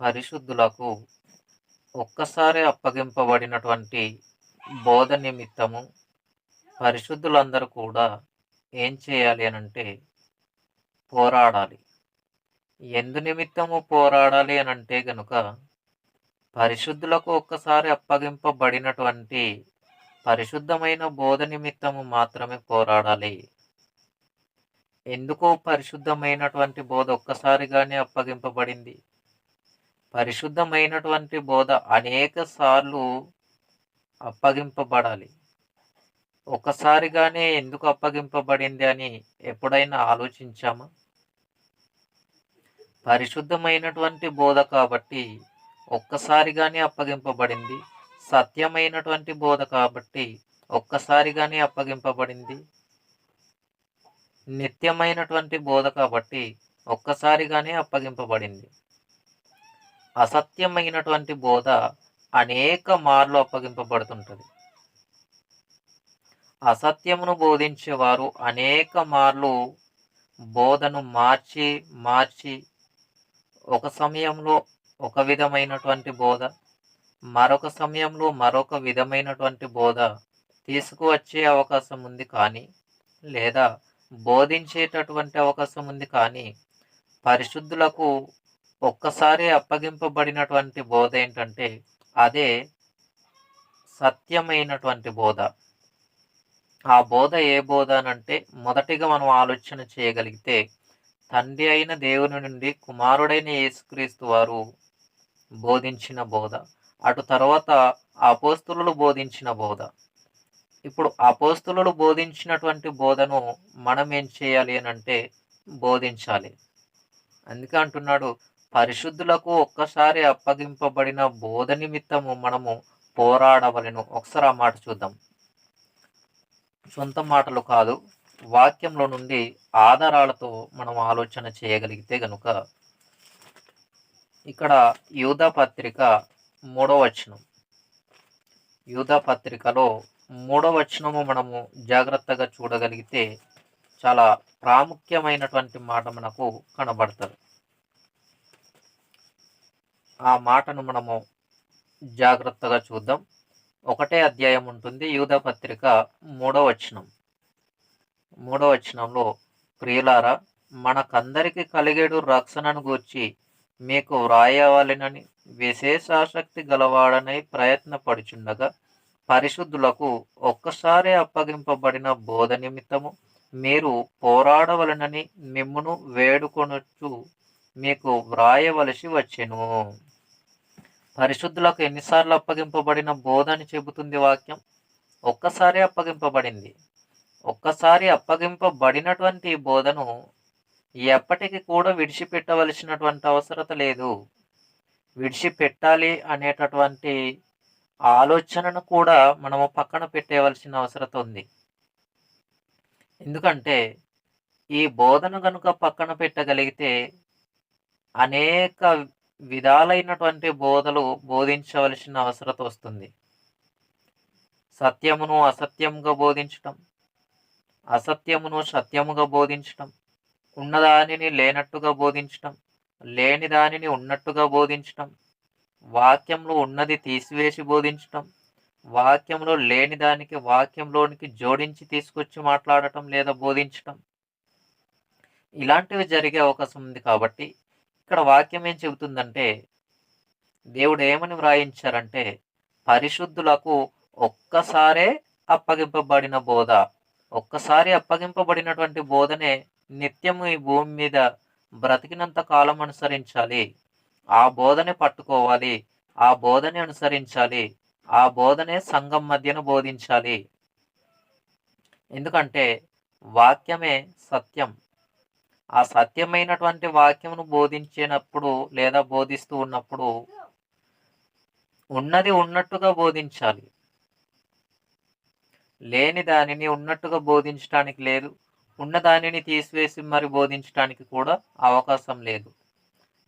పరిశుద్ధులకు ఒక్కసారి అప్పగింపబడినటువంటి బోధ నిమిత్తము పరిశుద్ధులందరూ కూడా ఏం చేయాలి అనంటే పోరాడాలి. ఎందు నిమిత్తము పోరాడాలి అనంటే గనుక పరిశుద్ధులకు ఒక్కసారి అప్పగింపబడినటువంటి పరిశుద్ధమైన బోధ నిమిత్తము మాత్రమే పోరాడాలి. ఎందుకో పరిశుద్ధమైనటువంటి బోధ ఒక్కసారిగానే అప్పగింపబడింది. పరిశుద్ధమైనటువంటి బోధ అనేక సార్లు అప్పగింపబడాలి. ఒక్కసారిగానే ఎందుకు అప్పగింపబడింది అని ఎప్పుడైనా ఆలోచించామా? పరిశుద్ధమైనటువంటి బోధ కాబట్టి ఒక్కసారిగానే అప్పగింపబడింది. సత్యమైనటువంటి బోధ కాబట్టి ఒక్కసారిగానే అప్పగింపబడింది. నిత్యమైనటువంటి బోధ కాబట్టి ఒక్కసారిగానే అప్పగింపబడింది. అసత్యమైనటువంటి బోధ అనేక మార్లు అప్పగింపబడుతుంటది. అసత్యమును బోధించేవారు అనేక మార్లు బోధను మార్చి ఒక సమయంలో ఒక విధమైనటువంటి బోధ, మరొక సమయంలో మరొక విధమైనటువంటి బోధ తీసుకువచ్చే అవకాశం ఉంది. కానీ లేదా బోధించేటటువంటి అవకాశం ఉంది. కానీ పరిశుద్ధులకు ఒక్కసారి అప్పగింపబడినటువంటి బోధ ఏంటంటే అదే సత్యమైనటువంటి బోధ. ఆ బోధ ఏ బోధ అనంటే మొదటిగా మనం ఆలోచన చేయగలిగితే తండ్రి అయిన దేవుని నుండి కుమారుడైన యేసుక్రీస్తు వారు బోధించిన బోధ, అటు తర్వాత అపోస్తులు బోధించిన బోధ. ఇప్పుడు అపోస్తులు బోధించినటువంటి బోధను మనం ఏం చేయాలి అనంటే బోధించాలి. అందుకే అంటున్నాడు, పరిశుద్ధులకు ఒక్కసారి అప్పగింపబడిన బోధ నిమిత్తము మనము పోరాడవలెను. ఒకసారి ఆ మాట చూద్దాం. సొంత మాటలు కాదు, వాక్యంలో నుండి ఆధారాలతో మనం ఆలోచన చేయగలిగితే గనుక ఇక్కడ యూదా పత్రిక 3వ వచనం, యూదా పత్రికలో 3వ వచనము మనము జాగ్రత్తగా చూడగలిగితే చాలా ప్రాముఖ్యమైనటువంటి మాట మనకు కనబడుతుంది. ఆ మాటను మనము జాగ్రత్తగా చూద్దాం. 1వ అధ్యాయం ఉంటుంది, యూదా పత్రిక 3వ వచనం. 3వ వచనంలో, ప్రియులారా, మనకందరికి కలిగేడు రక్షణను గూర్చి మీకు వ్రాయవలెనని విశేషాసక్తి గలవాడనై ప్రయత్నపడుచుండగా పరిశుద్ధులకు ఒక్కసారి అప్పగింపబడిన బోధ నిమిత్తము మీరు పోరాడవలెనని మిమ్మును వేడుకొనొచ్చు మీకు వ్రాయవలసి వచ్చెను. పరిశుద్ధులకు ఎన్నిసార్లు అప్పగింపబడిన బోధ అని చెబుతుంది వాక్యం? ఒక్కసారి అప్పగింపబడింది. ఒక్కసారి అప్పగింపబడినటువంటి బోధను ఎప్పటికీ కూడా విడిచిపెట్టవలసినటువంటి అవసరత లేదు. విడిచిపెట్టాలి అనేటటువంటి ఆలోచనను కూడా మనము పక్కన పెట్టేవలసిన అవసరత ఉంది. ఎందుకంటే ఈ బోధను గనుక పక్కన పెట్టగలిగితే అనేక విధాలైనటువంటి బోధలు బోధించవలసిన అవసరత వస్తుంది. సత్యమును అసత్యముగా బోధించటం, అసత్యమును సత్యముగా బోధించటం, ఉన్నదానిని లేనట్టుగా బోధించటం, లేని దానిని ఉన్నట్టుగా బోధించటం, వాక్యంలో ఉన్నది తీసివేసి బోధించటం, వాక్యంలో లేని దానికి వాక్యంలోనికి జోడించి తీసుకొచ్చి మాట్లాడటం లేదా బోధించటం, ఇలాంటివి జరిగే అవకాశం ఉంది. కాబట్టి ఇక్కడ వాక్యం ఏం చెబుతుందంటే, దేవుడు ఏమని వ్రాయించారంటే, పరిశుద్ధులకు ఒక్కసారే అప్పగింపబడిన బోధ, ఒక్కసారి అప్పగింపబడినటువంటి బోధనే నిత్యము ఈ భూమి మీద బ్రతికినంత కాలం అనుసరించాలి. ఆ బోధనే పట్టుకోవాలి, ఆ బోధనే అనుసరించాలి, ఆ బోధనే సంఘం మధ్యన బోధించాలి. ఎందుకంటే వాక్యమే సత్యం. ఆ సత్యమైనటువంటి వాక్యమును బోధించినప్పుడు లేదా బోధిస్తూ ఉన్నప్పుడు ఉన్నది ఉన్నట్టుగా బోధించాలి. లేని దానిని ఉన్నట్టుగా బోధించడానికి లేదు, ఉన్న దానిని తీసివేసి మరి బోధించడానికి కూడా అవకాశం లేదు.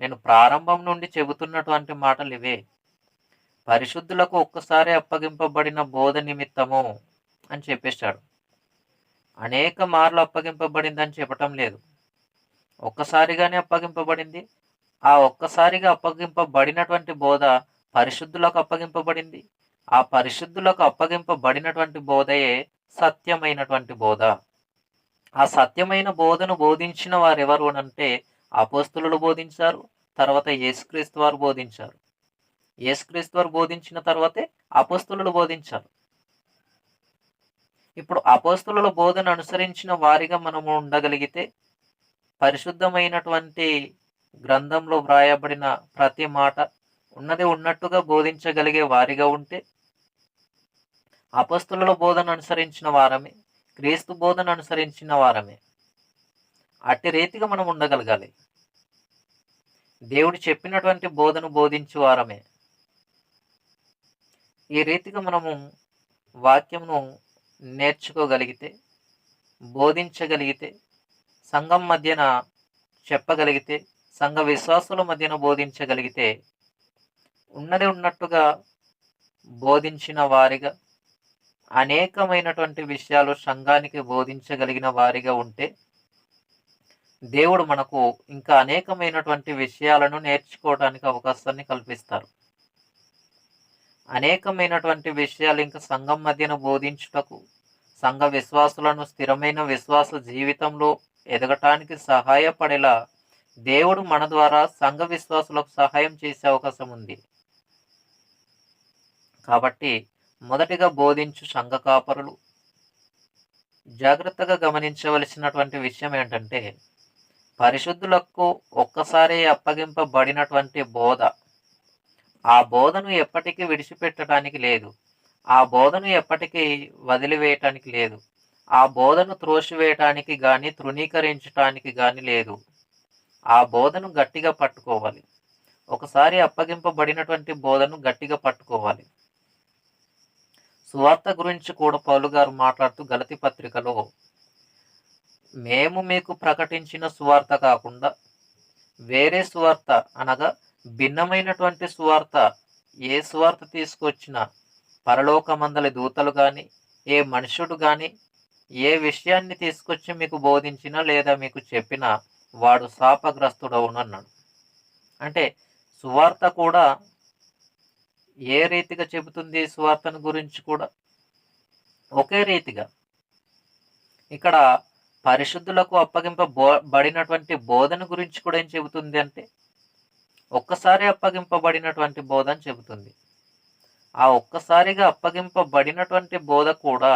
నేను ప్రారంభం నుండి చెబుతున్నటువంటి మాటలు ఇవే. పరిశుద్ధులకు ఒక్కసారి అప్పగింపబడిన బోధ నిమిత్తము అని చెప్పేశాడు. అనేక మార్లు అప్పగింపబడిందని చెప్పటం లేదు. ఒక్కసారిగానే అప్పగింపబడింది. ఆ ఒక్కసారిగా అప్పగింపబడినటువంటి బోధ పరిశుద్ధులకు అప్పగింపబడింది. ఆ పరిశుద్ధులకు అప్పగింపబడినటువంటి బోధయే సత్యమైనటువంటి బోధ. ఆ సత్యమైన బోధను బోధించిన వారెవరు అనంటే అపోస్తలులు బోధించారు. తర్వాత యేసుక్రీస్తు వారు బోధించారు. యేసుక్రీస్తు వారు బోధించిన తర్వాతే అపోస్తలులు బోధించారు. ఇప్పుడు అపోస్తలుల బోధన అనుసరించిన వారిగా మనము ఉండగలిగితే, పరిశుద్ధమైనటువంటి గ్రంథంలో వ్రాయబడిన ప్రతి మాట ఉన్నది ఉన్నట్టుగా బోధించగలిగే వారిగా ఉంటే, అపోస్తలుల బోధన అనుసరించిన వారమే, క్రీస్తు బోధన అనుసరించిన వారమే. అట్టి రీతిగా మనం ఉండగలగాలి. దేవుడు చెప్పినటువంటి బోధను బోధించు వారమే. ఈ రీతిగా మనము వాక్యమును నేర్చుకోగలిగితే, బోధించగలిగితే, సంఘం మధ్యన చెప్పగలిగితే, సంఘ విశ్వాసుల మధ్యన బోధించగలిగితే, ఉన్నది ఉన్నట్టుగా బోధించిన వారిగా, అనేకమైనటువంటి విషయాలు సంఘానికి బోధించగలిగిన వారిగా ఉంటే, దేవుడు మనకు ఇంకా అనేకమైనటువంటి విషయాలను నేర్చుకోవడానికి అవకాశాన్ని కల్పిస్తారు. అనేకమైనటువంటి విషయాలు ఇంకా సంఘం మధ్యన బోధించుటకు, సంఘ విశ్వాసులను స్థిరమైన విశ్వాస జీవితంలో ఎదగటానికి సహాయపడేలా దేవుడు మన ద్వారా సంఘ విశ్వాసులకు సహాయం చేసే అవకాశం ఉంది. కాబట్టి మొదటిగా బోధించు సంఘ కాపరులు జాగ్రత్తగా గమనించవలసినటువంటి విషయం ఏంటంటే, పరిశుద్ధులకు ఒక్కసారి అప్పగింపబడినటువంటి బోధ, ఆ బోధను ఎప్పటికీ విడిచిపెట్టడానికి లేదు. ఆ బోధను ఎప్పటికీ వదిలివేయటానికి లేదు. ఆ బోధను త్రోసివేయటానికి గాని, తృణీకరించటానికి గాని లేదు. ఆ బోధను గట్టిగా పట్టుకోవాలి. ఒకసారి అప్పగింపబడినటువంటి బోధను గట్టిగా పట్టుకోవాలి. సువార్త గురించి కూడా పౌలు గారు మాట్లాడుతూ గలతీ పత్రికలో, మేము మీకు ప్రకటించిన సువార్త కాకుండా వేరే సువార్త అనగా భిన్నమైనటువంటి సువార్త, ఏ సువార్త తీసుకొచ్చినా పరలోకమందలి దూతలు గాని, ఏ మనుషుడు గాని, ఏ విషయాన్ని తీసుకొచ్చి మీకు బోధించినా లేదా మీకు చెప్పినా వాడు శాపగ్రస్తుడవును అన్నాడు. అంటే సువార్త కూడా ఏ రీతిగా చెబుతుంది, సువార్తను గురించి కూడా ఒకే రీతిగా. ఇక్కడ పరిశుద్ధులకు అప్పగింపబడినటువంటి బోధన గురించి కూడా ఏం చెబుతుంది అంటే, ఒక్కసారి అప్పగింపబడినటువంటి బోధ అని చెబుతుంది. ఆ ఒక్కసారిగా అప్పగింపబడినటువంటి బోధ కూడా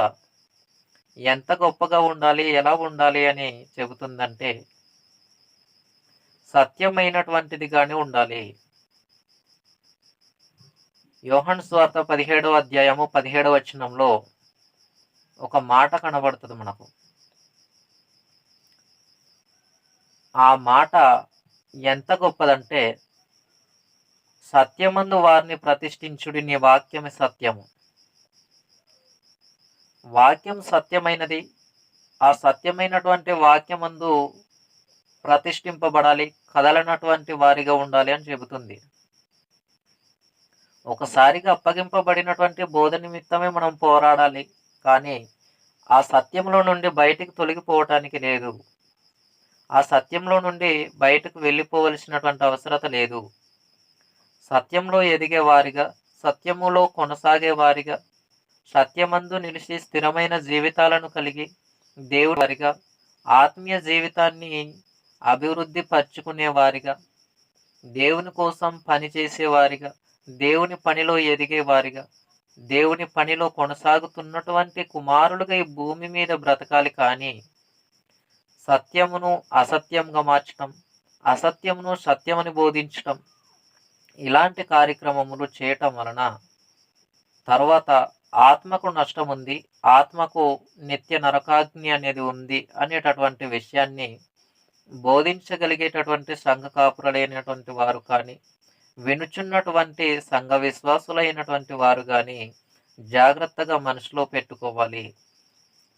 ఎంత గొప్పగా ఉండాలి, ఎలా ఉండాలి అని చెబుతుందంటే, సత్యమైనటువంటిదిగానే ఉండాలి. యోహాను సువార్త 17వ అధ్యాయము 17వ వచనంలో ఒక మాట కనబడుతుంది మనకు. ఆ మాట ఎంత గొప్పదంటే, సత్యమందు వారిని ప్రతిష్ఠించుడి, నీ వాక్యమే సత్యము. వాక్యం సత్యమైనది. ఆ సత్యమైనటువంటి వాక్యమందు ప్రతిష్ఠింపబడాలి, కదలనటువంటి వారిగా ఉండాలి అని చెబుతుంది. ఒకసారిగా అప్పగింపబడినటువంటి బోధ నిమిత్తమే మనం పోరాడాలి, కానీ ఆ సత్యంలో నుండి బయటికి తొలగిపోవటానికి లేదు. ఆ సత్యంలో నుండి బయటకు వెళ్ళిపోవలసినటువంటి అవసరత లేదు. సత్యంలో ఎదిగే వారిగా, సత్యములో కొనసాగే వారిగా, సత్యమందు నిలిచి స్థిరమైన జీవితాలను కలిగి దేవుడి వారిగా, ఆత్మీయ జీవితాన్ని అభివృద్ధి పరుచుకునే వారిగా, దేవుని కోసం పనిచేసేవారిగా, దేవుని పనిలో ఎదిగే వారిగా, దేవుని పనిలో కొనసాగుతున్నటువంటి కుమారులుగా ఈ భూమి మీద బ్రతకాలి. కానీ సత్యమును అసత్యంగా మార్చటం, అసత్యమును సత్యమని బోధించటం, ఇలాంటి కార్యక్రమములు చేయటం వలన తర్వాత ఆత్మకు నష్టం ఉంది, ఆత్మకు నిత్య నరకాగ్ని అనేది ఉంది అనేటటువంటి విషయాన్ని బోధించగలిగేటటువంటి సంఘ కాపురులైనటువంటి వారు కానీ, వినుచున్నటువంటి సంఘ విశ్వాసులైనటువంటి వారు కానీ జాగ్రత్తగా మనసులో పెట్టుకోవాలి.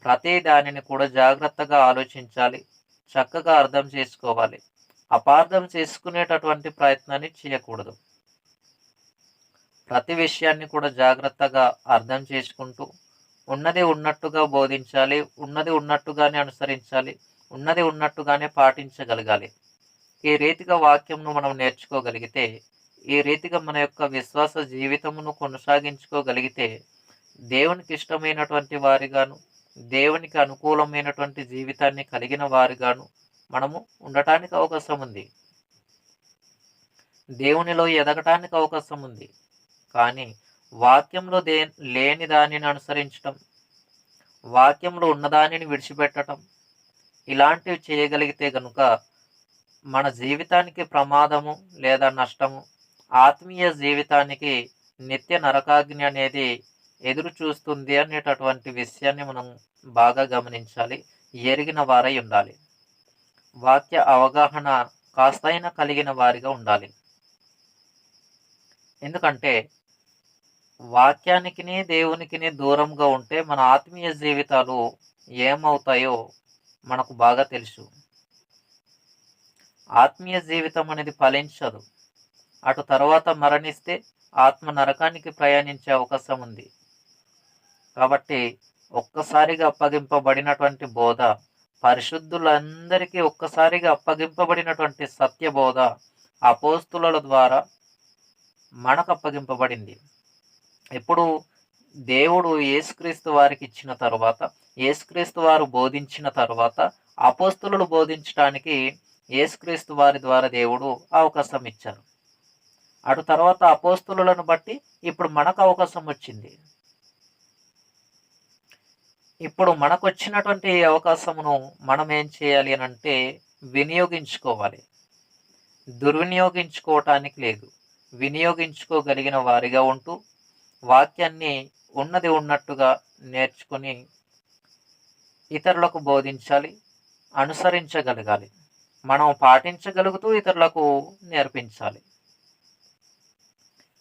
ప్రతి దానిని కూడా జాగ్రత్తగా ఆలోచించాలి, చక్కగా అర్థం చేసుకోవాలి. అపార్థం చేసుకునేటటువంటి ప్రయత్నాన్ని చేయకూడదు. ప్రతి విషయాన్ని కూడా జాగ్రత్తగా అర్థం చేసుకుంటూ ఉన్నది ఉన్నట్టుగా బోధించాలి, ఉన్నది ఉన్నట్టుగానే అనుసరించాలి, ఉన్నది ఉన్నట్టుగానే పాటించగలగాలి. ఈ రీతిగా వాక్యంను మనం నేర్చుకోగలిగితే, ఈ రీతిగా మన యొక్క విశ్వాస జీవితమును కొనసాగించుకోగలిగితే, దేవునికి ఇష్టమైనటువంటి వారిగాను, దేవునికి అనుకూలమైనటువంటి జీవితాన్ని కలిగిన వారిగాను మనము ఉండటానికి అవకాశం ఉంది. దేవునిలో ఎదగటానికి అవకాశం ఉంది. కానీ వాక్యంలో లేని దానిని అనుసరించటం, వాక్యంలో ఉన్నదానిని విడిచిపెట్టటం, ఇలాంటివి చేయగలిగితే గనుక మన జీవితానికి ప్రమాదము లేదా నష్టము, ఆత్మీయ జీవితానికి నిత్య నరకాగ్ని అనేది ఎదురు చూస్తుంది అనేటటువంటి విషయాన్ని మనం బాగా గమనించాలి. ఎరిగిన వారై ఉండాలి. వాక్య అవగాహన కాస్తైనా కలిగిన వారిగా ఉండాలి. ఎందుకంటే వాక్యానికిని దేవునికిని దూరంగా ఉంటే మన ఆత్మీయ జీవితాలు ఏమవుతాయో మనకు బాగా తెలుసు. ఆత్మీయ జీవితం అనేది ఫలించదు. అటు తర్వాత మరణిస్తే ఆత్మ నరకానికి ప్రయాణించే అవకాశం ఉంది. కాబట్టి ఒక్కసారిగా అప్పగింపబడినటువంటి బోధ, పరిశుద్ధులందరికీ ఒక్కసారిగా అప్పగింపబడినటువంటి సత్యబోధ అపోస్తుల ద్వారా మనకు అప్పగింపబడింది. ఇప్పుడు దేవుడు యేసుక్రీస్తు వారికి ఇచ్చిన తరువాత, యేసుక్రీస్తు వారు బోధించిన తరువాత అపోస్తులు బోధించడానికి యేసుక్రీస్తు వారి ద్వారా దేవుడు అవకాశం ఇచ్చారు. అటు తర్వాత అపోస్తులను బట్టి ఇప్పుడు మనకు అవకాశం వచ్చింది. ఇప్పుడు మనకు వచ్చినటువంటి అవకాశమును మనం ఏం చేయాలి అని అంటే వినియోగించుకోవాలి. దుర్వినియోగించుకోవటానికి లేదు. వినియోగించుకోగలిగిన వారిగా ఉంటూ వాక్యాన్ని ఉన్నది ఉన్నట్టుగా నేర్చుకుని ఇతరులకు బోధించాలి, అనుసరించగలగాలి. మనం పాటించగలుగుతూ ఇతరులకు నేర్పించాలి.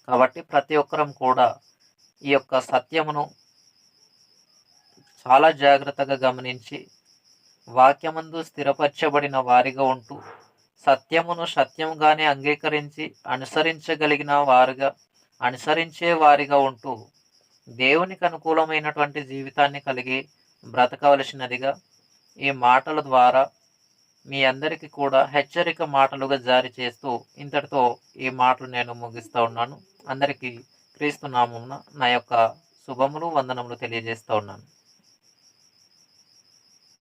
కాబట్టి ప్రతి ఒక్కరం కూడా ఈ యొక్క సత్యమును చాలా జాగ్రత్తగా గమనించి వాక్యమందు స్థిరపరచబడిన వారిగా ఉంటూ సత్యమును సత్యముగానే అంగీకరించి అనుసరించే వారిగా ఉంటూ దేవునికి అనుకూలమైనటువంటి జీవితాన్ని కలిగి బ్రతకవలసినదిగా ఈ మాటల ద్వారా మీ అందరికీ కూడా హెచ్చరిక మాటలుగా జారీ చేస్తూ ఇంతటితో ఈ మాటలు నేను ముగిస్తూ ఉన్నాను. అందరికీ క్రీస్తు నామమున నా యొక్క శుభములు, వందనములు తెలియజేస్తూ ఉన్నాను.